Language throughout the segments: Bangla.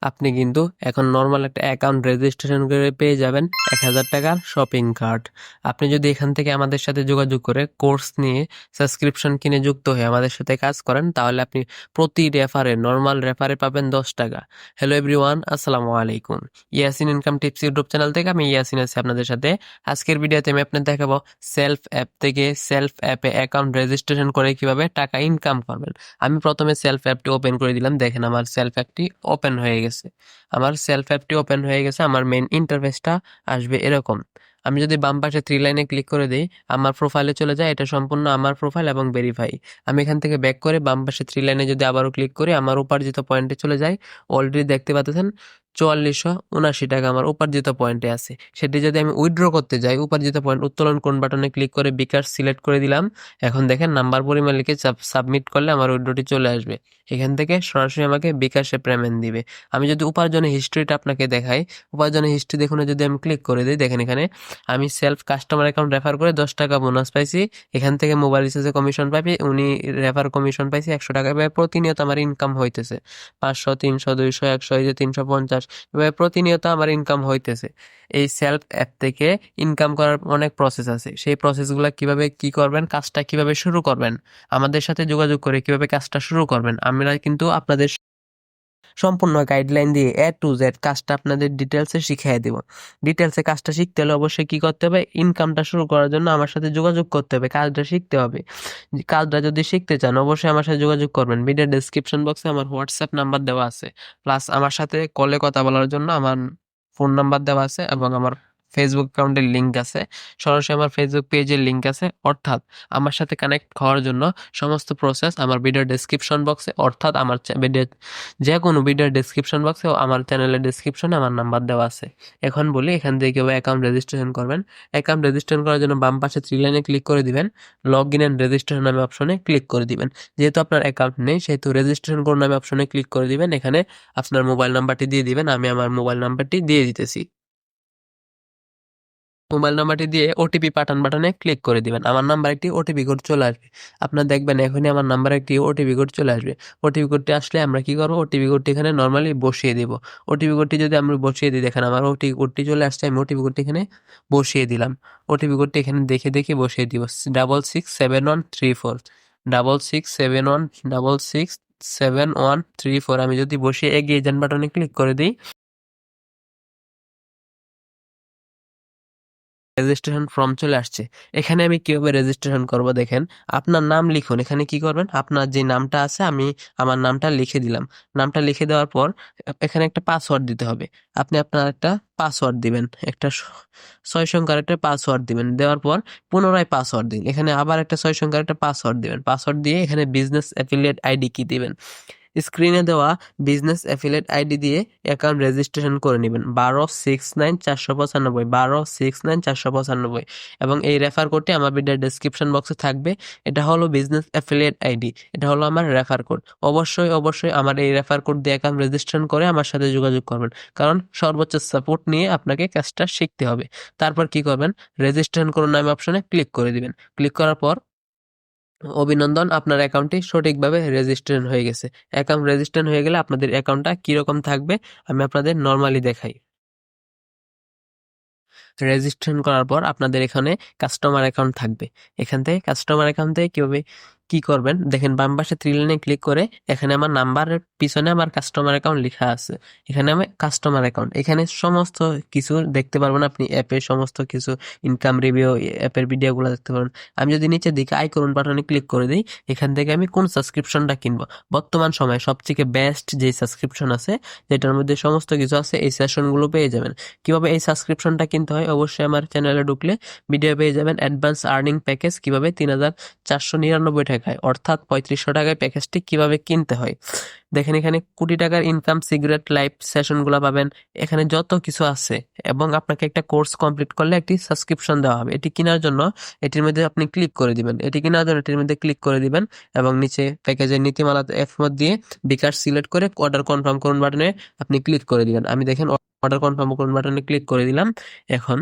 আপনি কিন্তু এখন নর্মাল একটা অ্যাকাউন্ট রেজিস্ট্রেশন করে পেয়ে যাবেন 1000 টাকার শপিং কার্ট। আপনি যদি এখান থেকে আমাদের সাথে যোগাযোগ করে কোর্স নিয়ে সাবস্ক্রিপশন কিনে যুক্ত হয়ে আমাদের সাথে কাজ করেন, তাহলে আপনি প্রতি রেফারে নর্মাল রেফারে পাবেন 10 টাকা। হ্যালো এভরিওয়ান, আসসালামু আলাইকুম। Yasin income tips YouTube channel থেকে আমি ইয়াসিন আছি আপনাদের সাথে। আজকের ভিডিওতে আমি আপনাদের দেখাবো সেলফ অ্যাপ থেকে সেলফ অ্যাপে অ্যাকাউন্ট রেজিস্ট্রেশন করে কিভাবে টাকা ইনকাম করবেন। আমি প্রথমে সেলফ অ্যাপটি ওপেন করে দিলাম। দেখেন আমার সেলফ অ্যাপটি ওপেন হয়ে গেছে। আমার মেইন ইন্টারফেসটা আসবে এরকম। আমি যদি বাম পাশে 3 লাইনে ক্লিক করে দিই, আমার প্রোফাইলে চলে যায়। এটা সম্পূর্ণ আমার প্রোফাইল এবং ভেরিফাই। আমি এখান থেকে ব্যাক করে বাম পাশে 3 লাইনে যদি আবারও ক্লিক করি, আমার উপার্জিত পয়েন্টে চলে যায়। অলরেডি দেখতে পাচ্ছেন 4479 টাকা আমার উপার্জিত পয়েন্টে আছে। সেটি যদি আমি উইথড্র করতে যাই, উপার্জিত পয়েন্ট উত্তোলন কোন বাটনে ক্লিক করে বিকাশ সিলেক্ট করে দিলাম। এখন দেখেন নাম্বার পরিমাণ লিখে সাবমিট করলে আমার উইথড্রটি চলে আসবে। এখান থেকে সরাসরি আমাকে বিকাশে পেমেন্ট দিবে। আমি যদি উপার্জনের হিস্ট্রিটা আপনাকে দেখাই, উপার্জনের হিস্ট্রি দেখুন যদি আমি ক্লিক করে দিই, দেখেন এখানে আমি সেলফ কাস্টমার অ্যাকাউন্ট রেফার করে 10 টাকা বোনাস পাইছি। এখান থেকে মোবাইল রিচার্জে কমিশন পাইছি, উনি রেফার কমিশন পাইছি 100 টাকা। এভাবে প্রতিনিয়ত আমার ইনকাম হইতেছে 500, 300, 200, 100, এই যে 350, এভাবে প্রতিনিয়ত আমার ইনকাম হইতেছে। এই সেলফ অ্যাপ থেকে ইনকাম করার অনেক প্রসেস আছে। সেই প্রসেসগুলো কিভাবে কি করবেন, কাজটা কিভাবে শুরু করবেন, আমাদের সাথে যোগাযোগ করে কিভাবে কাজটা শুরু করবেন, আমরা কিন্তু আপনাদের সম্পূর্ণ গাইডলাইন দিয়ে A to Z কাজটা আপনাদের ডিটেলসে শিখিয়ে দেব। ডিটেলসে কাজটা শিখতে হলে অবশ্যই কি করতে হবে, ইনকামটা শুরু করার জন্য আমার সাথে যোগাযোগ করতে হবে, কাজটা শিখতে হবে। কাজটা যদি শিখতে চান অবশ্যই আমার সাথে যোগাযোগ করবেন। ভিডিও ডেসক্রিপশন বক্সে আমার হোয়াটসঅ্যাপ নাম্বার দেওয়া আছে, প্লাস আমার সাথে কলে কথা বলার জন্য আমার ফোন নাম্বার দেওয়া আছে, এবং আমার ফেসবুক অ্যাকাউন্টের লিঙ্ক আছে, সরাসরি আমার ফেসবুক পেজের লিঙ্ক আছে। অর্থাৎ আমার সাথে কানেক্ট হওয়ার জন্য সমস্ত প্রসেস আমার ভিডিও ডেসক্রিপশন বক্সে, অর্থাৎ আমার ভিডিও যে কোনো ভিডিওর ডেসক্রিপশন বক্সে আমার চ্যানেলের ডেসক্রিপশনে আমার নাম্বার দেওয়া আছে। এখন বলি এখান থেকে কীভাবে অ্যাকাউন্ট রেজিস্ট্রেশন করবেন। অ্যাকাউন্ট রেজিস্ট্রেশন করার জন্য বাম পাশে 3 লাইনে ক্লিক করে দিবেন, লগ ইন অ্যান্ড রেজিস্ট্রেশন নামে অপশনে ক্লিক করে দিবেন। যেহেতু আপনার অ্যাকাউন্ট নেই সেহেতু রেজিস্ট্রেশন করুন নামে অপশনে ক্লিক করে দিবেন। এখানে আপনার মোবাইল নাম্বারটি দিয়ে দিবেন, আমি আমার মোবাইল নাম্বারটি দিয়ে দিতেছি। মোবাইল নাম্বারটি দিয়ে ওটিপি পাঠান বাটনে ক্লিক করে দিবেন। আমার নাম্বার একটি ওটিপি কোড চলে আসবে। আপনার দেখবেন এখনই আমার নাম্বার একটি ওটিপি কোড চলে আসবে। ওটিপি কোডটি আসলে আমরা কি করবো, ওটিপি কোডটি এখানে নর্মালি বসিয়ে দিব। ওটিপি কোডটি যদি আমরা বসিয়ে দিই, দেখেন আমার ওটিপি কোডটি চলে আসছে, আমি ওটিপি কোডটি এখানে বসিয়ে দিলাম। ওটিপি কোডটি এখানে দেখে দেখে বসিয়ে দিব, 667134, 6671667134। আমি যদি বসিয়ে এগিয়ে যান বাটনে ক্লিক করে দিই, রেজিস্ট্রেশন ফর্ম চলে আসছে। এখানে আমি কিভাবে রেজিস্ট্রেশন করব, দেখেন আপনার নাম লিখুন। এখানে কি করবেন, আপনার যে নামটা আছে আমি আমার নামটা লিখে দিলাম। নামটা লিখে দেওয়ার পর এখানে একটা পাসওয়ার্ড দিতে হবে। আপনি আপনার একটা পাসওয়ার্ড দিবেন, একটা 6 সংখ্যার একটা পাসওয়ার্ড দিবেন। দেওয়ার পর পুনরায় পাসওয়ার্ড দিন, এখানে আবার একটা 6 সংখ্যার একটা পাসওয়ার্ড দিবেন। পাসওয়ার্ড দিয়ে এখানে বিজনেস অ্যাফিলিয়েট আইডি কি দিবেন। স্ক্রিনে দেওয়া বিজনেস অ্যাফিলিয়েট আইডি দিয়ে অ্যাকাউন্ট রেজিস্ট্রেশন করে নেবেন, 1269 495, 1269 495, এবং এই রেফার কোডটি আমার ভিডিওর ডেসক্রিপশন বক্সে থাকবে। এটা হলো বিজনেস অ্যাফিলিয়েট আইডি, এটা হলো আমার রেফার কোড। অবশ্যই অবশ্যই আমার এই রেফার কোড দিয়ে অ্যাকাউন্ট রেজিস্ট্রেশন করে আমার সাথে যোগাযোগ করবেন, কারণ সর্বোচ্চ সাপোর্ট নিয়ে আপনাকে কাজটা শিখতে হবে। তারপর কি করবেন, রেজিস্ট্রেশন করুন নামে অপশনে ক্লিক করে দিবেন। ক্লিক করার পর অভিনন্দন, আপনার অ্যাকাউন্টটি সঠিকভাবে রেজিস্ট্রেশন হয়ে গেছে। অ্যাকাউন্ট রেজিস্ট্রেশন হয়ে গেলে আপনাদের অ্যাকাউন্টটা কিরকম থাকবে আমি আপনাদের নর্মালি দেখাই। রেজিস্ট্রেশন করার পর আপনাদের এখানে কাস্টমার অ্যাকাউন্ট থাকবে। এখান থেকে কাস্টমার অ্যাকাউন্ট থেকে কিভাবে কি করবেন, দেখেন বাম পাশে 3 লাইনে ক্লিক করে এখানে আমার নাম্বারের পিছনে আমার কাস্টমার অ্যাকাউন্ট লেখা আছে। এখানে আমি কাস্টমার অ্যাকাউন্ট, এখানে সমস্ত কিছু দেখতে পারবেন আপনি, অ্যাপের সমস্ত কিছু ইনকাম রিভিউ, অ্যাপের ভিডিওগুলো দেখতে পারবেন। আমি যদি নিচের দিকে আই করুন বাটনে ক্লিক করে দিই, এখান থেকে আমি কোন সাবস্ক্রিপশনটা কিনবো, বর্তমান সময়ে সবথেকে বেস্ট যে সাবস্ক্রিপশন আছে যেটার মধ্যে সমস্ত কিছু আছে, এই সেশনগুলো পেয়ে যাবেন। কিভাবে এই সাবস্ক্রিপশনটা কিনতে হয় অবশ্যই আমার চ্যানেলে ঢুকলে ভিডিও পেয়ে যাবেন। অ্যাডভান্স আর্নিং প্যাকেজ কিভাবে 3499 টাকায়, অর্থাৎ 3500 টাকায় প্যাকেজটি কিভাবে কিনতে হয়। দেখেন এখানে কোটি টাকার ইনকাম সিগারেট লাইভ সেশনগুলো পাবেন, এখানে যত কিছু আছে, এবং আপনাকে একটা কোর্স কমপ্লিট করলে একটি সাবস্ক্রিপশন দেওয়া হবে। এটি কেনার জন্য এটির মধ্যে আপনি ক্লিক করে দিবেন, এটি কেনার জন্য এটির মধ্যে ক্লিক করে দিবেন, এবং নিচে প্যাকেজের নীতিমালা এফ দিয়ে বিকাশ সিলেক্ট করে অর্ডার কনফার্ম করুন বাটনে আপনি ক্লিক করে দিবেন। আমি দেখেন অর্ডার কনফার্ম করুন বাটনে ক্লিক করে দিলাম। এখন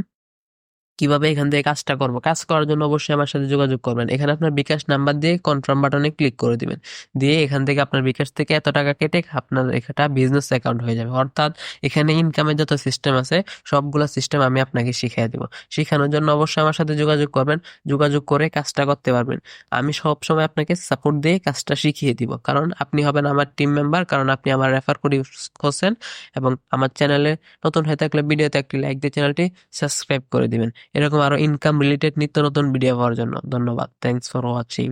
কিভাবে এখান থেকে কাজটা করব, কাজ করার জন্য অবশ্যই আমার সাথে যোগাযোগ করবেন। এখানে আপনার বিকাশ নাম্বার দিয়ে কনফার্ম বাটনে ক্লিক করে দিবেন। দিয়ে এখান থেকে আপনার বিকাশ থেকে এত টাকা কেটে আপনার এটা বিজনেস অ্যাকাউন্ট হয়ে যাবে। অর্থাৎ এখানে ইনকামের যত সিস্টেম আছে সবগুলো সিস্টেম আমি আপনাকে শিখিয়ে দেবো। শেখানোর জন্য অবশ্যই আমার সাথে যোগাযোগ করবেন, যোগাযোগ করে কাজটা করতে পারবেন। আমি সব সময় আপনাকে সাপোর্ট দিয়ে কাজটা শিখিয়ে দিব, কারণ আপনি হবেন আমার টিম মেম্বার, কারণ আপনি আমার রেফার করে করছেন। এবং আমার চ্যানেলে নতুন হয়ে থাকলে ভিডিওতে একটি লাইক দিয়ে চ্যানেলটি সাবস্ক্রাইব করে দিবেন, এরকম আরো ইনকাম রিলেটেড নিত্য নতুন ভিডিও পাওয়ার জন্য। ধন্যবাদ, থ্যাংকস ফর ওয়াচিং।